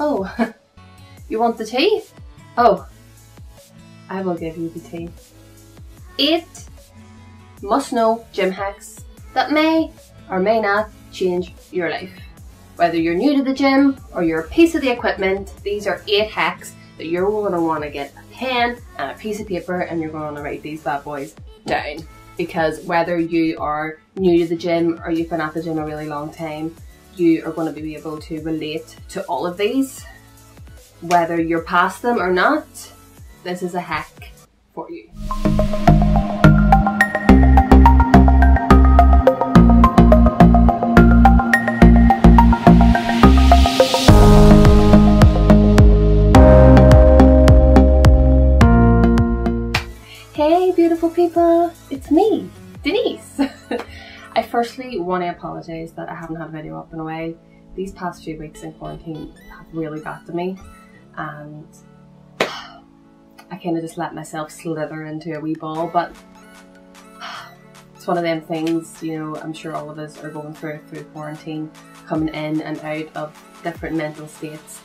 Oh, you want the tea? Oh, I will give you the tea. 8 must-know gym hacks that may or may not change your life. Whether you're new to the gym or you're a piece of the equipment, these are 8 hacks that you're going to want to get a pen and a piece of paper and you're going to write these bad boys down. Because whether you are new to the gym or you've been at the gym a really long time, you are going to be able to relate to all of these. Whether you're past them or not, this is a hack for you. Hey beautiful people, it's me, Denise. I firstly want to apologise that I haven't had a video up in a while. These past few weeks in quarantine have really got to me, and I kind of just let myself slither into a wee ball, but it's one of them things, you know, I'm sure all of us are going through quarantine, coming in and out of different mental states.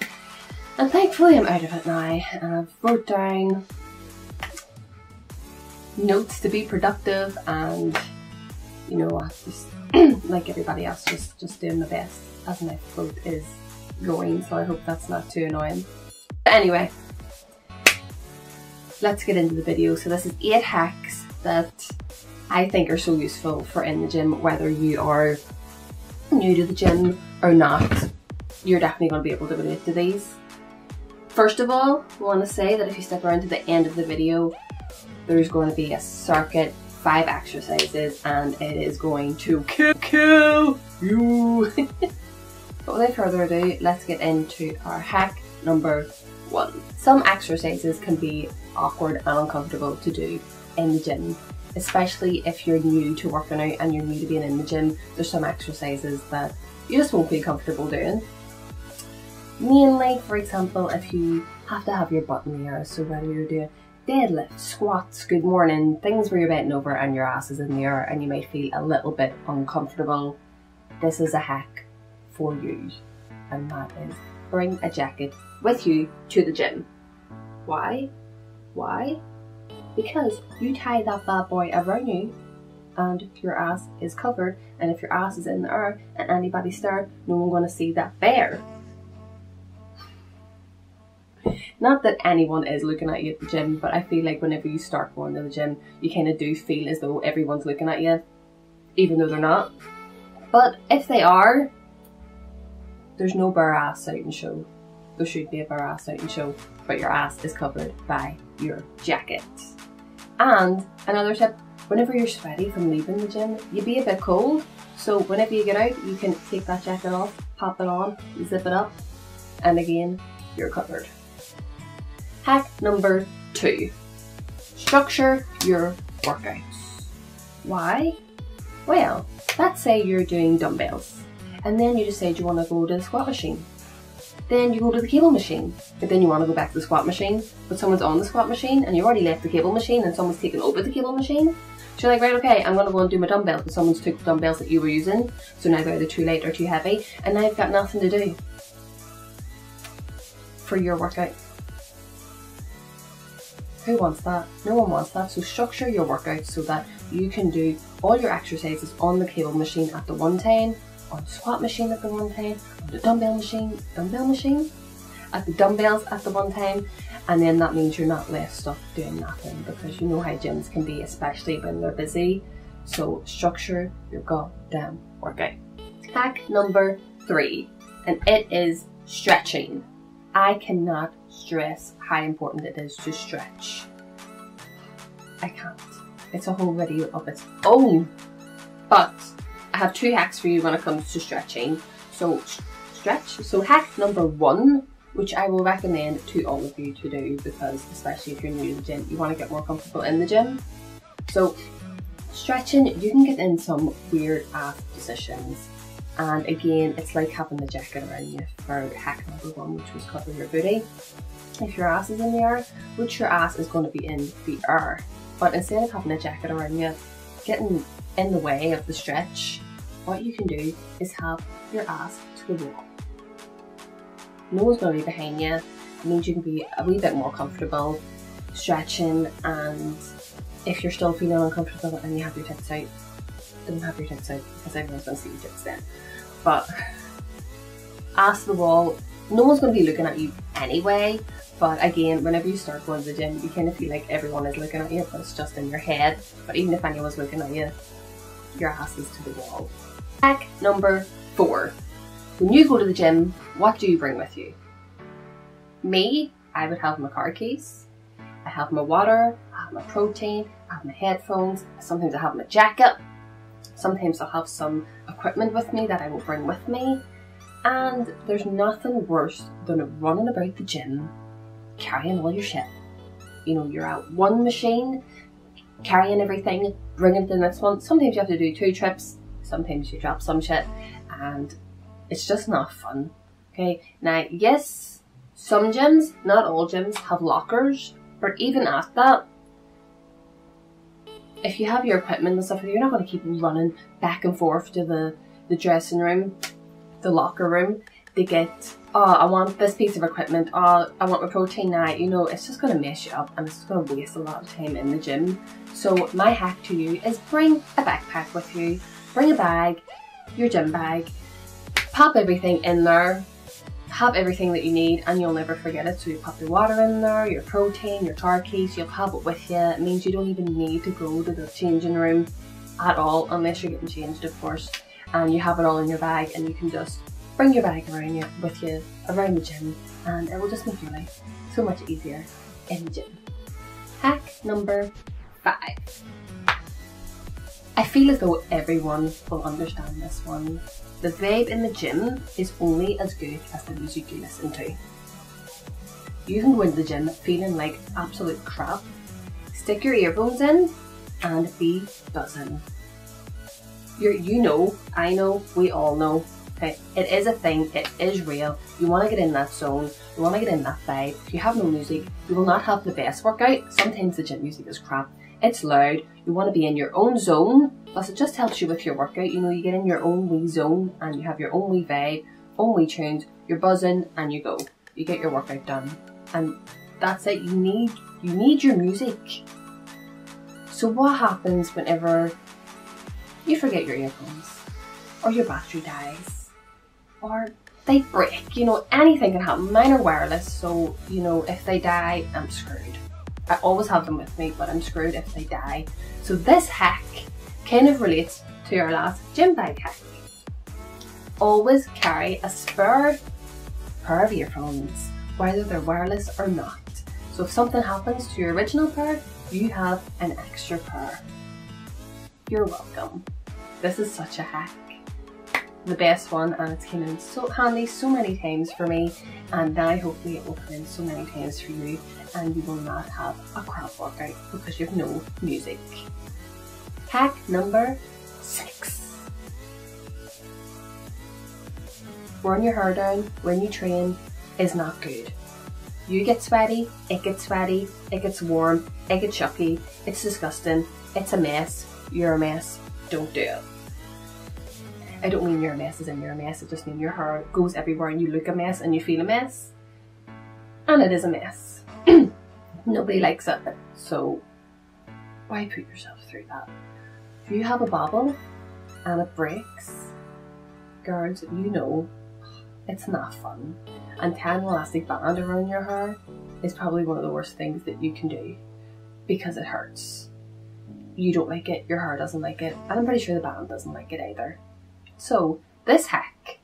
And thankfully I'm out of it now, and I've wrote down notes to be productive, and you know, I just like everybody else, just doing my best as my throat is going, so I hope that's not too annoying. But anyway, let's get into the video. So this is 8 hacks that I think are so useful for in the gym. Whether you are new to the gym or not, you're definitely going to be able to relate to these. First of all, I want to say that if you stick around to the end of the video, there's going to be a circuit 5 exercises and it is going to kill you. But without further ado, let's get into our hack number 1. Some exercises can be awkward and uncomfortable to do in the gym, especially if you're new to working out and you're new to being in the gym. There's some exercises that you just won't feel comfortable doing. Mainly, for example, if you have to have your butt in the air, so whether you're doing deadlift, squats, good morning, things where you're bending over and your ass is in the air and you might feel a little bit uncomfortable, this is a hack for you, and that is bring a jacket with you to the gym. Why? Why? Because you tie that bad boy around you and your ass is covered, and if your ass is in the air and anybody's staring, no one's going to see that bear. Not that anyone is looking at you at the gym, but I feel like whenever you start going to the gym, you kind of do feel as though everyone's looking at you, even though they're not. But if they are, there's no bare ass out and show. There should be a bare ass out and show, but your ass is covered by your jacket. And another tip, whenever you're sweaty from leaving the gym, you'd be a bit cold. So whenever you get out, you can take that jacket off, pop it on, zip it up, and again, you're covered. Hack number 2, structure your workouts. Why? Well, let's say you're doing dumbbells and then you decide you want to go to the squat machine. Then you go to the cable machine, but then you want to go back to the squat machine, but someone's on the squat machine and you already left the cable machine and someone's taken over the cable machine. So you're like, right, okay, I'm going to go and do my dumbbells, but someone's took the dumbbells that you were using, so now they're either too light or too heavy, and now you've got nothing to do for your workout. Who wants that? No one wants that. So structure your workouts so that you can do all your exercises on the cable machine at the one time, on the squat machine at the one time, on the dumbbell machine, at the dumbbells at the one time, and then that means you're not left stuck doing nothing, because you know how gyms can be, especially when they're busy. So structure your goddamn workout. Hack number 3, and it is stretching. I cannot stress how important it is to stretch. I can't. It's a whole video of its own. But I have 2 hacks for you when it comes to stretching. So stretch. So hack number 1, which I will recommend to all of you to do, because especially if you're new to the gym, you want to get more comfortable in the gym. So stretching, you can get in some weird ass positions. And again, it's like having the jacket around you for hack number 1, which was cover your booty. If your ass is in the air, which your ass is going to be in the air. But instead of having a jacket around you, getting in the way of the stretch, what you can do is have your ass to the wall. No one's going to be behind you. It means you can be a wee bit more comfortable stretching, and if you're still feeling uncomfortable and you have your tits out, don't have your tits out because everyone's going to see your tits then. But ass to the wall, no one's going to be looking at you anyway. But again, whenever you start going to the gym, you kind of feel like everyone is looking at you, but it's just in your head. But even if anyone's looking at you, your ass is to the wall. Hack number 4. When you go to the gym, what do you bring with you? Me, I would have my car keys, I have my water, I have my protein, I have my headphones, sometimes I have my jacket, sometimes I'll have some equipment with me that I will bring with me. And there's nothing worse than running about the gym carrying all your shit. You know, you're at one machine, carrying everything, bringing it to the next one. Sometimes you have to do 2 trips, sometimes you drop some shit, and it's just not fun. Okay, now yes, some gyms, not all gyms, have lockers, but even at that, if you have your equipment and stuff, you're not going to keep running back and forth to the dressing room, the locker room, to get, oh, I want this piece of equipment, oh, I want my protein now. You know, it's just going to mess you up and it's just going to waste a lot of time in the gym. So my hack to you is bring a backpack with you, bring a bag, your gym bag, pop everything in there, have everything that you need and you'll never forget it. So you pop your water in there, your protein, your car keys, you'll have it with you. It means you don't even need to go to the changing room at all, unless you're getting changed, of course. And you have it all in your bag and you can just bring your bag around you with you around the gym, and it will just make your life so much easier in the gym. Hack number 5. I feel as though everyone will understand this one. The vibe in the gym is only as good as the music you listen to. You can go into the gym feeling like absolute crap, stick your earphones in and be buzzing. You know, I know, we all know. Okay, it is a thing, it is real. You want to get in that zone, you want to get in that vibe. If you have no music, you will not have the best workout. Sometimes the gym music is crap, it's loud, you want to be in your own zone, plus it just helps you with your workout. You know, you get in your own wee zone and you have your own wee vibe, own wee tunes, you're buzzing and you go. You get your workout done. And that's it, you need your music. So what happens whenever you forget your earphones, or your battery dies, or they break? You know, anything can happen. Mine are wireless, so you know, if they die, I'm screwed. I always have them with me, but I'm screwed if they die. So this hack kind of relates to our last gym bag hack. Always carry a spare pair of earphones, whether they're wireless or not. So if something happens to your original pair, you have an extra pair. You're welcome. This is such a hack. The best one, and it's come in so handy so many times for me, and now hopefully it will come in so many times for you, and you will not have a crap workout because you have no music. Hack number 6. Wearing your hair down when you train is not good. You get sweaty, it gets warm, it gets yucky, it's disgusting, it's a mess, you're a mess, don't do it. I don't mean you're a mess as in you're a mess, I just mean your hair goes everywhere and you look a mess and you feel a mess. And it is a mess. Nobody likes it, so why put yourself through that? If you have a bobble and it breaks, girls, you know it's not fun. And tying an elastic band around your hair is probably one of the worst things that you can do because it hurts. You don't like it, your hair doesn't like it, and I'm pretty sure the band doesn't like it either. So this hack,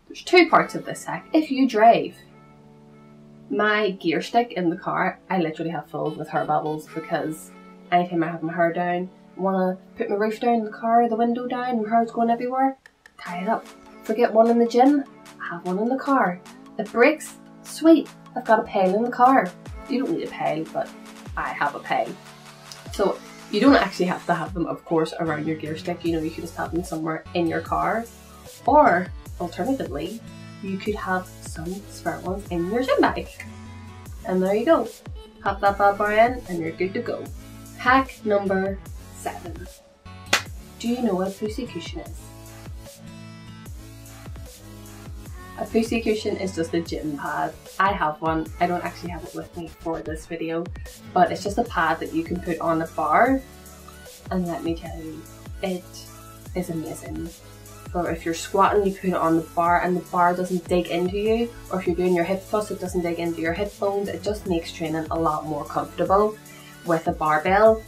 there's 2 parts of this hack. If you drive, my gear stick in the car, I literally have filled with hair bubbles because anytime I have my hair down, I want to put my roof down in the car, the window down, my hair's going everywhere, tie it up. Forget one in the gym, I have one in the car. It breaks, sweet, I've got a pail in the car. You don't need a pail, but I have a pail. So you don't actually have to have them, of course, around your gear stick. You know, you could just have them somewhere in your car. Or, alternatively, you could have some spare ones in your gym bag. And there you go. Pop that bad boy in and you're good to go. Hack number 7. Do you know what pussy cushion is? A pussy cushion is just a gym pad. I have one. I don't actually have it with me for this video, but it's just a pad that you can put on a bar, and let me tell you, it is amazing. So if you're squatting, you put it on the bar and the bar doesn't dig into you, or if you're doing your hip thrust, it doesn't dig into your hip bones. It just makes training a lot more comfortable with a barbell.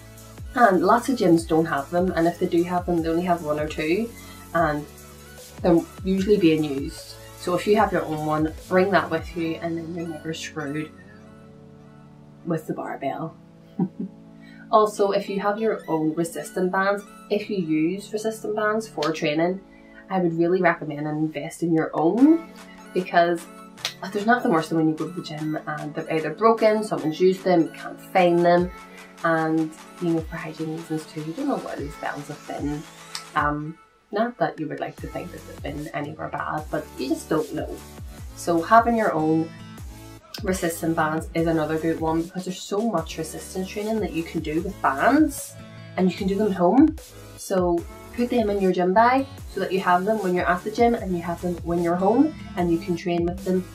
And lots of gyms don't have them, and if they do have them, they only have one or two, and they're usually being used. So if you have your own one, bring that with you, and then you're never screwed with the barbell. Also, if you have your own resistance bands, if you use resistance bands for training, I would really recommend and invest in your own, because there's nothing worse than when you go to the gym and they're either broken, someone's used them, you can't find them, and you know, for hygiene reasons too, you don't know where these bands have been. Not that you would like to think that they've been anywhere bad, but you just don't know. So having your own resistance bands is another good one, because there's so much resistance training that you can do with bands, and you can do them at home. So put them in your gym bag so that you have them when you're at the gym and you have them when you're home, and you can train with them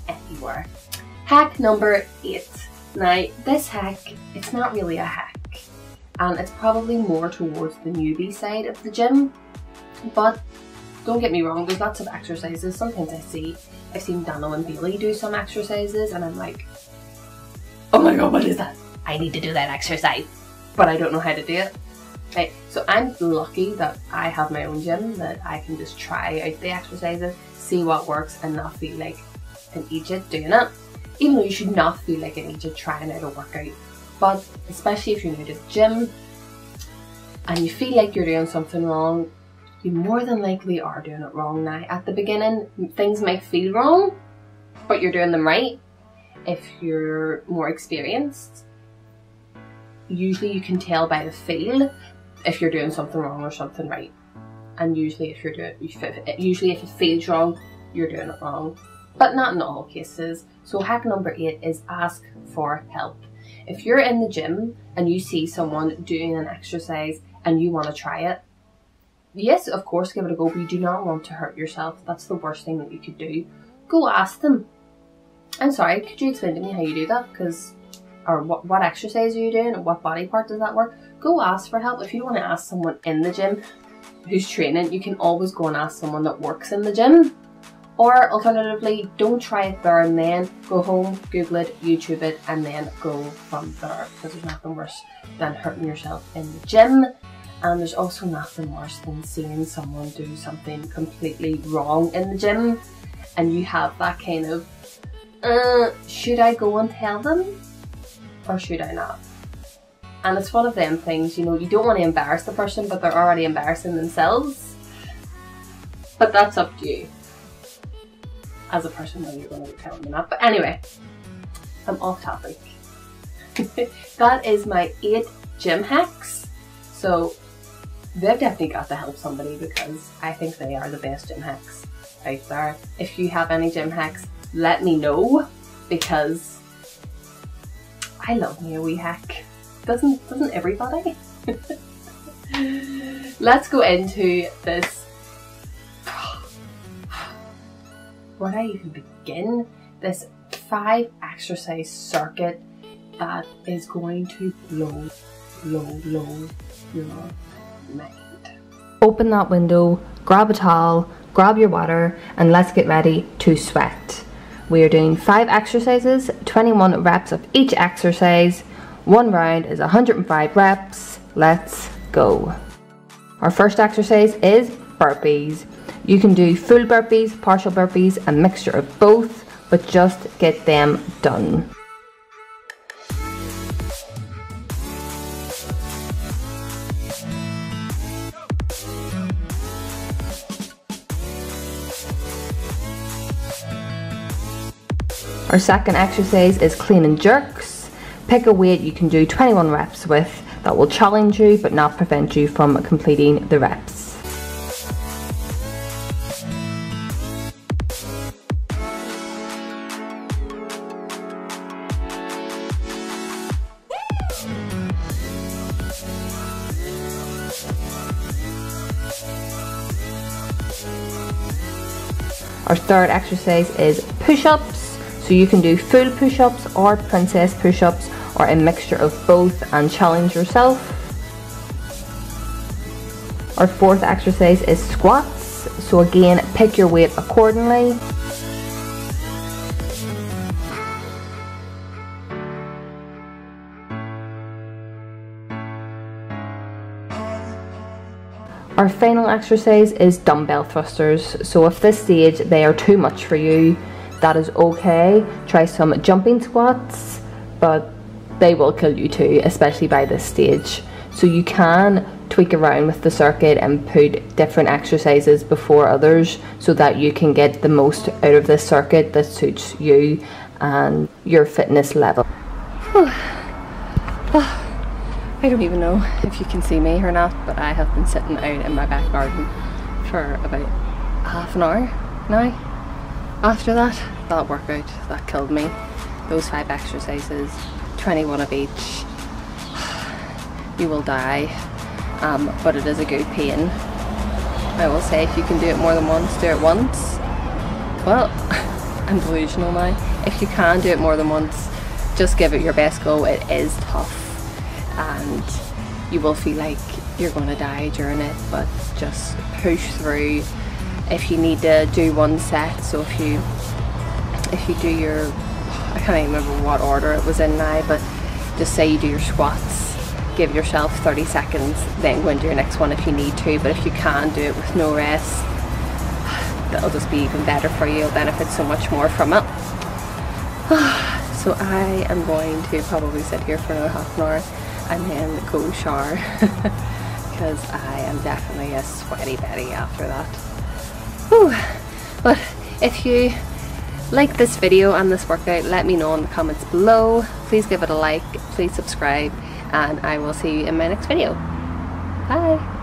anywhere. Hack number 8. Now this hack, it's not really a hack, and it's probably more towards the newbie side of the gym, but don't get me wrong, there's lots of exercises. Sometimes I've seen Dano and Bailey do some exercises and I'm like, oh my god, what is that? I need to do that exercise, but I don't know how to do it. Right, so I'm lucky that I have my own gym, that I can just try out the exercises, see what works, and not feel like an idiot doing it. Even though you should not feel like an idiot trying out a workout, but especially if you're new to the gym and you feel like you're doing something wrong, you more than likely are doing it wrong. Now at the beginning things might feel wrong, but you're doing them right. If you're more experienced, usually you can tell by the feel if you're doing something wrong or something right. And usually if it feels wrong, you're doing it wrong, but not in all cases. So hack number 8 is ask for help. If you're in the gym and you see someone doing an exercise and you want to try it, yes, of course, give it a go, but you do not want to hurt yourself. That's the worst thing that you could do. Go ask them, I'm sorry, could you explain to me how you do that? Or what exercise are you doing? Or what body part does that work? Go ask for help. If you don't want to ask someone in the gym who's training, you can always go and ask someone that works in the gym. Or alternatively, don't try it there and then. Go home, Google it, YouTube it, and then go from there, because there's nothing worse than hurting yourself in the gym. And there's also nothing worse than seeing someone do something completely wrong in the gym, and you have that kind of, should I go and tell them? Or should I not? And it's one of them things, you know, you don't want to embarrass the person, but they're already embarrassing themselves. But that's up to you as a person when you're going to be telling them that. But anyway, I'm off topic. That is my 8 gym hacks. So they've definitely got to help somebody, because I think they are the best gym hacks out there. If you have any gym hacks, let me know, because I love me a wee hack. Doesn't everybody? Let's go into this. Where do I even begin? This 5 exercise circuit that is going to blow your mind. Open that window, grab a towel, grab your water, and let's get ready to sweat. We are doing 5 exercises, 21 reps of each exercise. 1 round is 105 reps. Let's go. Our first exercise is burpees. You can do full burpees, partial burpees, a mixture of both, but just get them done. Our second exercise is clean and jerks. Pick a weight you can do 21 reps with that will challenge you but not prevent you from completing the reps. Our third exercise is push-ups. So you can do full push-ups or princess push-ups or a mixture of both and challenge yourself. Our fourth exercise is squats. So again, pick your weight accordingly. Our final exercise is dumbbell thrusters. So if this stage they are too much for you, that is okay. Try some jumping squats, but they will kill you too, especially by this stage. So you can tweak around with the circuit and put different exercises before others so that you can get the most out of this circuit that suits you and your fitness level. I don't even know if you can see me or not, but I have been sitting out in my back garden for about half an hour now. After that workout, that killed me. Those 5 exercises, 21 of each, you will die, but it is a good pain. I will say if you can do it more than once, do it once. Well, I'm delusional now. If you can do it more than once, just give it your best go. It is tough and you will feel like you're going to die during it, but just push through. If you need to do one set, so if you do your, I can't even remember what order it was in now, but just say you do your squats, give yourself 30 seconds, then go into your next one if you need to. But if you can do it with no rest, that'll just be even better for you. You'll benefit so much more from it. So I am going to probably sit here for another half an hour and then go shower because I am definitely a sweaty Betty after that. Whew. But if you like this video and this workout, let me know in the comments below. Please give it a like, please subscribe, and I will see you in my next video. Bye!